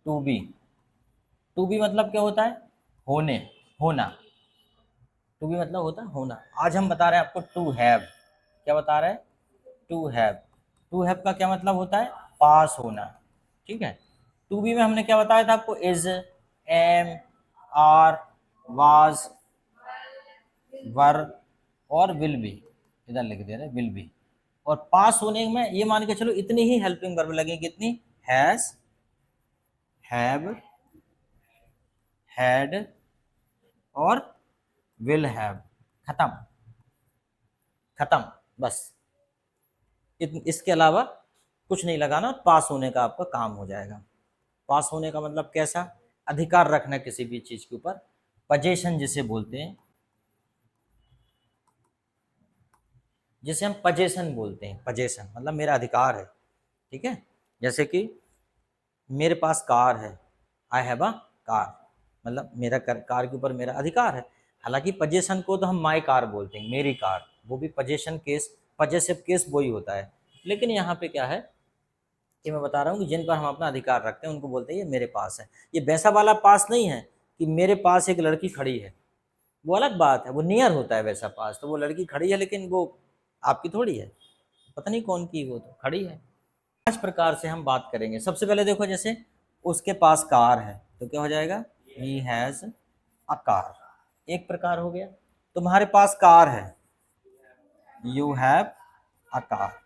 To be. To be मतलब क्या होता है? होने, होना। टू बी मतलब होता है होना। आज हम बता रहे हैं आपको टू हैव। क्या बता रहे हैं? To have. टू हैव का क्या मतलब होता है? पास होना। ठीक है। टू बी में हमने क्या बताया था आपको? इज, एम, आर, वाज, वर और विल बी। इधर लिख दे रहे विल बी। और पास होने में ये मान के चलो इतनी ही हेल्पिंग वर्ब लगेगी। कितनी? हैज, हैव, हैड और विल हैव। खत्म, खत्म, बस। इसके अलावा कुछ नहीं लगाना। पास होने का आपका काम हो जाएगा। पास होने का मतलब कैसा? अधिकार रखना किसी भी चीज के ऊपर, पजेशन जिसे बोलते हैं, जिसे हम पजेशन बोलते हैं। पजेशन मतलब मेरा अधिकार है। ठीक है। जैसे कि मेरे पास कार है, आई हैव अ कार, मतलब मेरा कार के ऊपर मेरा अधिकार है। हालांकि पजेशन को तो हम माई कार बोलते हैं, मेरी कार, वो भी पजेशन केस, पजेसिव केस वही होता है। लेकिन यहाँ पे क्या है कि मैं बता रहा हूँ कि जिन पर हम अपना अधिकार रखते हैं उनको बोलते हैं ये मेरे पास है। ये वैसा वाला पास नहीं है कि मेरे पास एक लड़की खड़ी है, वो अलग बात है, वो नियर होता है वैसा पास। तो वो लड़की खड़ी है लेकिन वो आपकी थोड़ी है, पता नहीं कौन की, वो तो खड़ी है। 5 प्रकार से हम बात करेंगे। सबसे पहले देखो, जैसे उसके पास कार है तो क्या हो जाएगा? ही हैज अ कार, एक प्रकार हो गया। तुम्हारे पास कार है, यू हैव अ कार।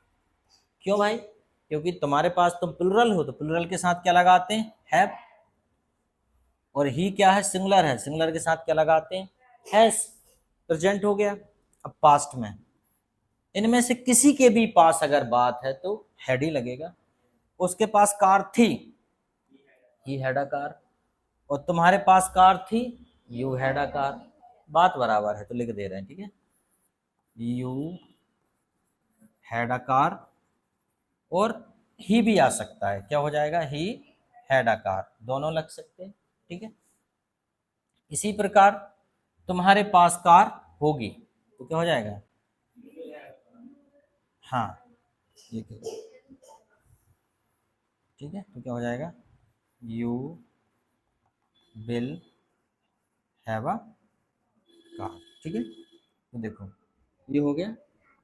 क्यों भाई? क्योंकि तुम्हारे पास, तुम प्लुरल हो तो प्लुरल के साथ क्या लगाते हैं? हैव। और ही क्या है? सिंगुलर है, सिंगुलर के साथ क्या लगाते हैं? हैज। प्रेजेंट हो गया। अब पास्ट में इनमें से किसी के भी पास अगर बात है तो हैड ही लगेगा। उसके पास कार थी, ही हैड अ कार। और तुम्हारे पास कार थी, यू हैड अ कार। बात बराबर है तो लिख दे रहे हैं। ठीक है। You had a car. और ही भी आ सकता है, क्या हो जाएगा? ही हैड अ कार, दोनों लग सकते हैं। ठीक है। इसी प्रकार तुम्हारे पास कार होगी तो क्या हो जाएगा? हाँ, ये ठीक है। तो क्या हो जाएगा? You will have a car. ठीक है। तो देखो ये हो गया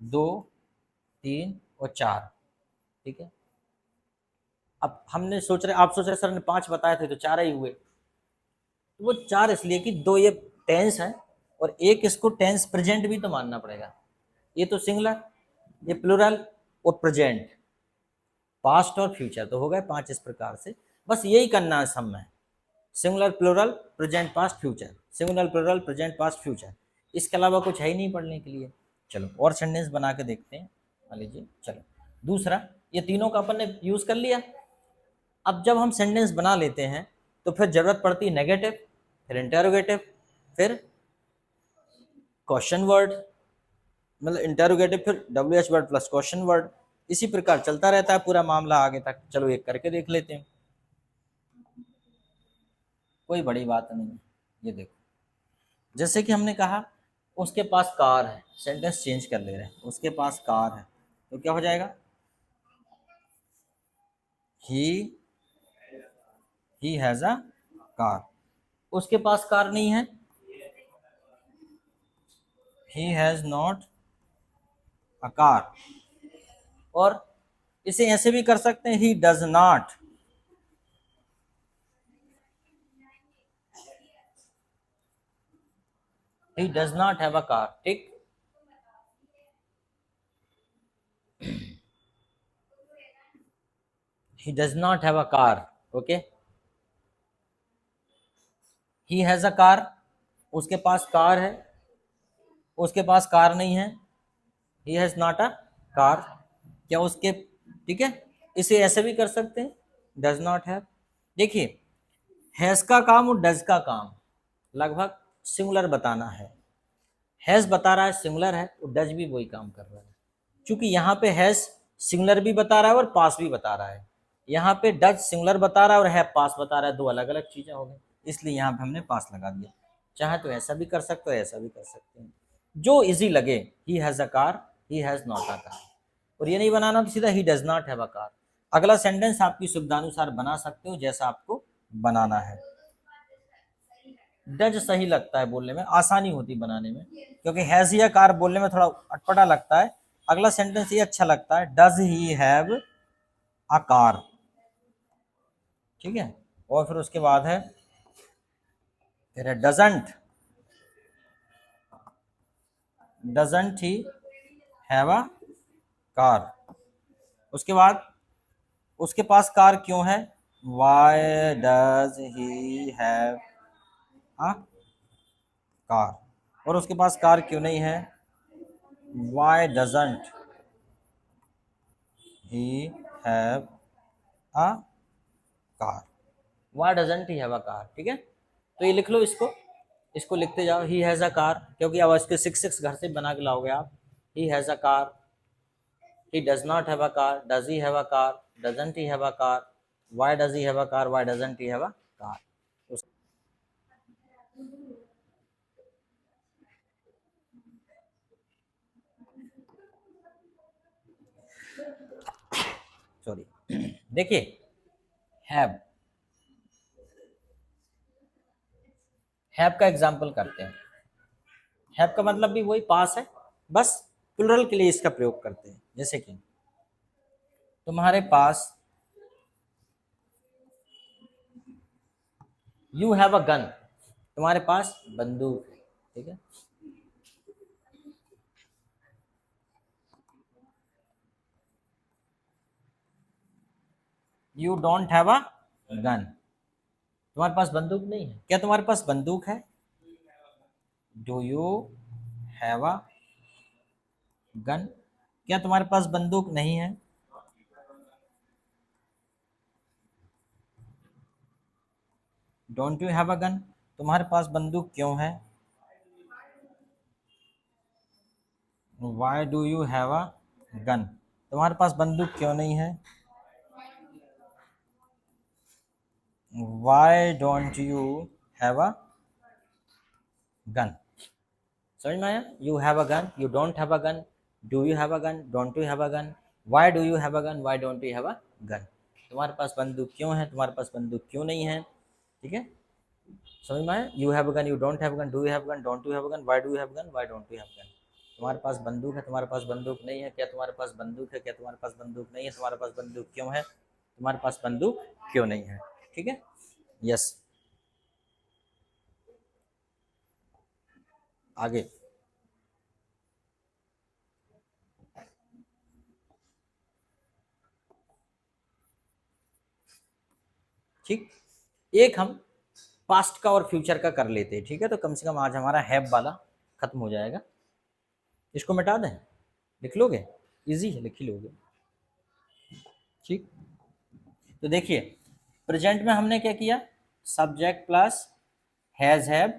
2, 3 और 4। ठीक है। अब हमने सोच रहे, आप सोच रहे सर ने 5 बताए थे तो 4 ही हुए। तो वो 4 इसलिए कि 2 ये टेंस है और एक इसको टेंस प्रेजेंट भी तो मानना पड़ेगा। ये तो सिंगुलर, ये प्लुरल और प्रेजेंट, पास्ट और फ्यूचर तो हो गए 5 इस प्रकार से। बस यही करना है सब में, singular plural present past future, singular plural present past future. इसके अलावा कुछ है ही नहीं पढ़ने के लिए। चलो और सेंटेंस बना के देखते हैं। मान लीजिए, चलो दूसरा, ये तीनों का अपन ने यूज़ कर लिया। अब जब हम सेंटेंस बना लेते हैं तो फिर जरूरत पड़ती है नेगेटिव, फिर इंटेरोगेटिव, फिर क्वेश्चन वर्ड, मतलब इंटेरोगेटिव फिर WH word plus question word. इसी प्रकार चलता रहता है पूरा मामला आगे तक। चलो एक करके देख लेते हैं, कोई बड़ी बात नहीं है। ये देखो, जैसे कि हमने कहा उसके पास कार है, सेंटेंस चेंज कर ले रहे हैं, उसके पास कार है तो क्या हो जाएगा? He he has a car. उसके पास कार नहीं है, he has not a car. और इसे ऐसे भी कर सकते हैं, he does not, he does not have a car. ठीक। He does not have a car. Okay. He has a car, उसके पास कार है, उसके पास कार नहीं है, he has not a car. क्या उसके, ठीक है, इसे ऐसे भी कर सकते हैं, डज नॉट हैव। देखिए, हैज का काम और डज का काम लगभग सिंगुलर बताना है। हैज बता रहा है सिंगुलर है, और डज भी वही काम कर रहा है। क्योंकि यहाँ पे हैज सिंगुलर भी बता रहा है और पास भी बता रहा है। यहाँ पे डज सिंगुलर बता रहा है और है पास बता रहा है, दो अलग अलग चीजें हो गई, इसलिए यहाँ पे हमने पास लगा दिया। चाहे तो ऐसा भी कर सकते हो, ऐसा भी कर सकते हैं, जो इजी लगे। ही has a car, he has not a car. और ये नहीं बनाना तो सीधा ही does not have a car. अगला सेंटेंस आपकी सुविधानुसार बना सकते हो जैसा आपको बनाना है। डज सही लगता है बोलने में, आसानी होती बनाने में, क्योंकि हैज या कार बोलने में थोड़ा अटपटा लगता है। अगला सेंटेंस ये अच्छा लगता है, does he have a car. ठीक है, और फिर उसके बाद है फिर है doesn't he have a car. उसके बाद उसके पास कार क्यों है, why does he have a car. और उसके पास कार क्यों नहीं है, why doesn't he have a car. Why doesn't he have a car. ठीक है, तो ये लिख लो, इसको इसको लिखते जाओ, ही हैज़ अ कार, क्योंकि अब इसके 6 घर से बना के लाओगे आप। He has a car, he does not have a car, does he have a car, doesn't he have a car, why does he have a car, why doesn't he have a car। Sorry देखिए, have have का example करते हैं। Have का मतलब भी वही, पास है, बस प्लूरल के लिए इसका प्रयोग करते हैं। जैसे कि तुम्हारे पास, यू हैव अ गन, तुम्हारे पास बंदूक है। ठीक है, you don't have a gun, तुम्हारे पास बंदूक नहीं है। क्या तुम्हारे पास बंदूक है, do you have a gun. क्या तुम्हारे पास बंदूक नहीं है, don't you have a gun, तुम्हारे पास बंदूक क्यों है, why do you have a gun, तुम्हारे पास बंदूक क्यों नहीं है, why don't you have a gun. समझ में आया, you have a gun, you don't have a gun, do you have a gun, don't you have a gun, why do you have a gun, why don't you have a gun. तुम्हारे पास बंदूक क्यों है, तुम्हारे पास बंदूक क्यों नहीं है। ठीक है, समझ में आया, you have gun, you don't have gun, do you have gun, don't you have gun, why do you have gun, why don't you have gun. तुम्हारे पास बंदूक है, तुम्हारे पास बंदूक नहीं है। क्या तुम्हारे पास बंदूक है, क्या तुम्हारे पास बंदूक नहीं है, तुम्हारे पास बंदूक क्यों है, तुम्हारे पास बंदूक क्यों नहीं है। ठीक है, यस। आगे, ठीक, एक हम पास्ट का और फ्यूचर का कर लेते हैं। ठीक है, तो कम से कम आज हमारा हैव वाला खत्म हो जाएगा। इसको मिटा दें, लिख लोगे, इजी है, लिख ही लोगे। ठीक, तो देखिए, प्रेजेंट में हमने क्या किया, subject plus has have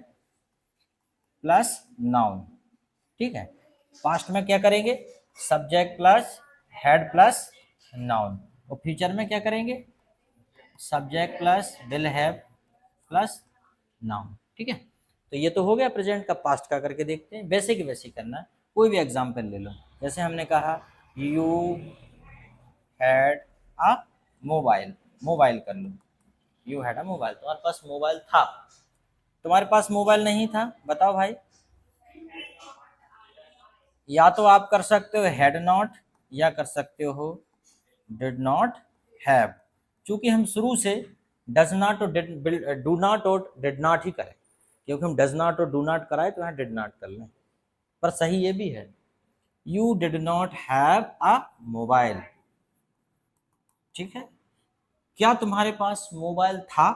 plus noun. ठीक है, पास्ट में क्या करेंगे, subject plus had plus noun. और फ्यूचर में क्या करेंगे, subject plus will have plus noun. ठीक है, तो ये तो हो गया प्रेजेंट का। पास्ट का करके देखते हैं, वैसे की वैसे करना है। कोई भी एग्जाम्पल ले लो, जैसे हमने कहा you had a mobile, mobile कर लो, यू हैड अ मोबाइल, तुम्हारे पास मोबाइल था, तुम्हारे पास मोबाइल नहीं था, बताओ भाई। या तो आप कर सकते हो हैड नॉट, या कर सकते हो डिड नॉट हैव। चूंकि हम शुरू से डज नॉट और डू नॉट और डिड नॉट ही करें, क्योंकि हम डज नॉट और डू नॉट कराए तो यहाँ डिड नॉट कर लें। पर सही ये भी है, you did not have a mobile. ठीक है, क्या तुम्हारे पास मोबाइल था,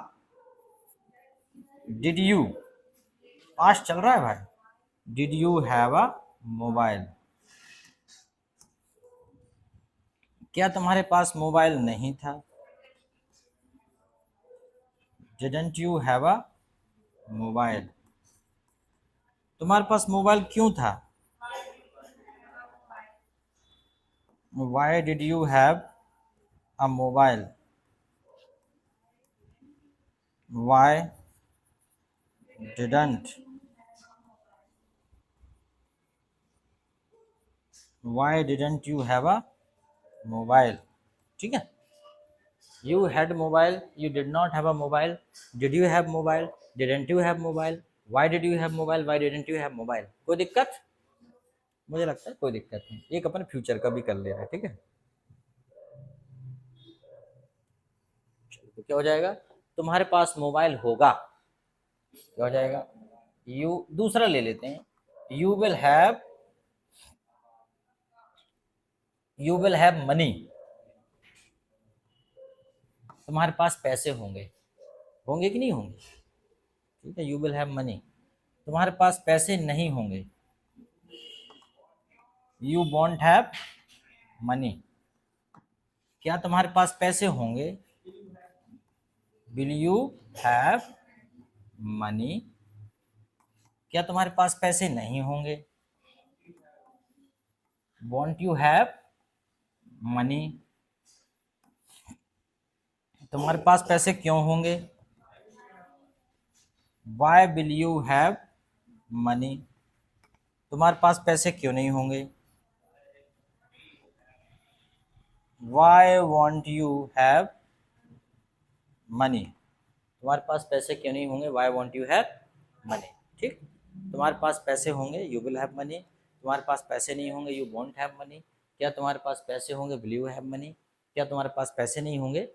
डिड यू, पास चल रहा है भाई, did you have a mobile. क्या तुम्हारे पास मोबाइल नहीं था, didn't you have a mobile. तुम्हारे पास मोबाइल क्यों था, why did you have a mobile, Y didn't, Y didn't you have a mobile. ठीक है, You had mobile, you did not have a mobile, did you have mobile, didn't you have mobile, why did you have mobile, why didn't you have mobile। कोई दिक्कत? मुझे लगता है कोई दिक्कत नहीं। एक अपन फ्यूचर का भी कर ले रहे हैं, ठीक है। तो क्या हो जाएगा, तुम्हारे पास मोबाइल होगा, क्या हो जाएगा, यू, दूसरा ले लेते हैं, you will have, you will have money, तुम्हारे पास पैसे होंगे, होंगे कि नहीं होंगे, ठीक है। यू विल हैव मनी, तुम्हारे पास पैसे नहीं होंगे, यू वॉन्ट हैव मनी। क्या तुम्हारे पास पैसे होंगे, विल यू हैव मनी। क्या तुम्हारे पास पैसे नहीं होंगे, वॉन्ट यू हैव मनी। तुम्हारे पास पैसे क्यों होंगे, why will you have money. तुम्हारे पास पैसे क्यों नहीं होंगे, why won't you have money. तुम्हारे पास पैसे क्यों नहीं होंगे, why won't you have money, ठीक। तुम्हारे पास पैसे होंगे, यू विल हैव मनी। तुम्हारे पास पैसे नहीं होंगे, यू वॉन्ट हैव मनी। क्या तुम्हारे पास पैसे होंगे, विल यू हैव मनी। क्या तुम्हारे पास पैसे नहीं होंगे,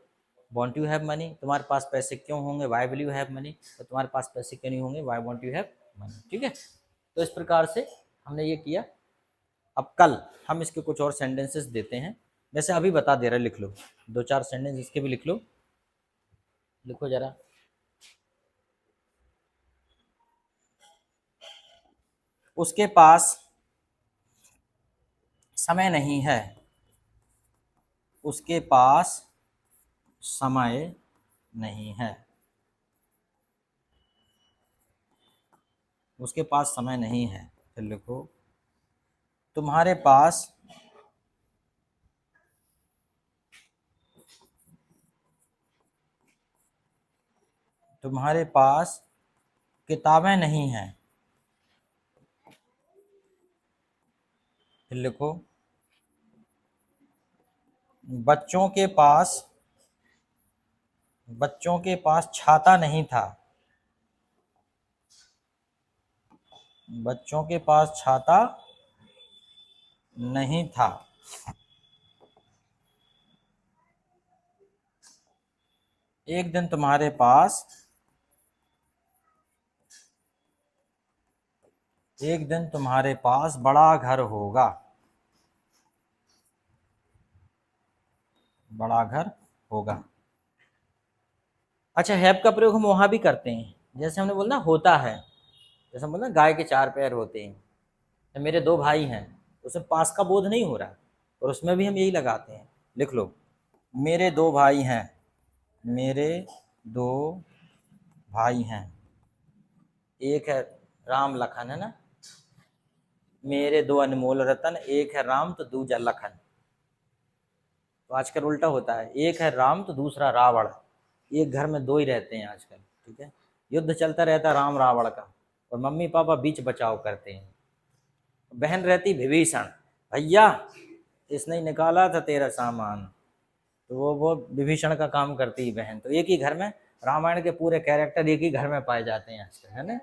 वॉन्ट यू हैव मनी। तुम्हारे पास पैसे क्यों होंगे, why will you have money. तो तुम्हारे पास पैसे क्यों नहीं होंगे, why won't you have money, ठीक है। तो इस प्रकार से हमने ये किया। अब कल हम इसके कुछ और सेंटेंसेस देते हैं, वैसे अभी बता दे रहा, लिख लो, दो चार सेंटेंस इसके भी लिख लो, लिखो जरा। उसके पास समय नहीं है, उसके पास समय नहीं है, उसके पास समय नहीं है। फिर लिखो, तुम्हारे पास किताबें नहीं हैं। फिर लिखो, बच्चों के पास छाता नहीं था, बच्चों के पास छाता नहीं था। एक दिन तुम्हारे पास बड़ा घर होगा, बड़ा घर होगा। अच्छा, हैव का प्रयोग हम वहां भी करते हैं, जैसे हमने बोला होता है, जैसे हम बोला गाय के चार पैर होते हैं, तो मेरे दो भाई हैं, उसमें पास का बोध नहीं हो रहा, और उसमें भी हम यही लगाते हैं। लिख लो, मेरे दो भाई हैं, मेरे दो भाई हैं, एक है राम लखन, है ना। मेरे दो अनमोल रतन, एक है राम तो दूजा लखन। तो आजकल उल्टा होता है, एक है राम तो दूसरा रावण, एक घर में दो ही रहते हैं आजकल, ठीक है। युद्ध चलता रहता है राम रावण का, और मम्मी पापा बीच बचाव करते हैं। बहन रहती विभीषण, भैया इसने ही निकाला था तेरा सामान, तो वो विभीषण का काम करती है बहन। तो एक ही घर में रामायण के पूरे कैरेक्टर एक ही घर में पाए जाते हैं आजकल, है ना।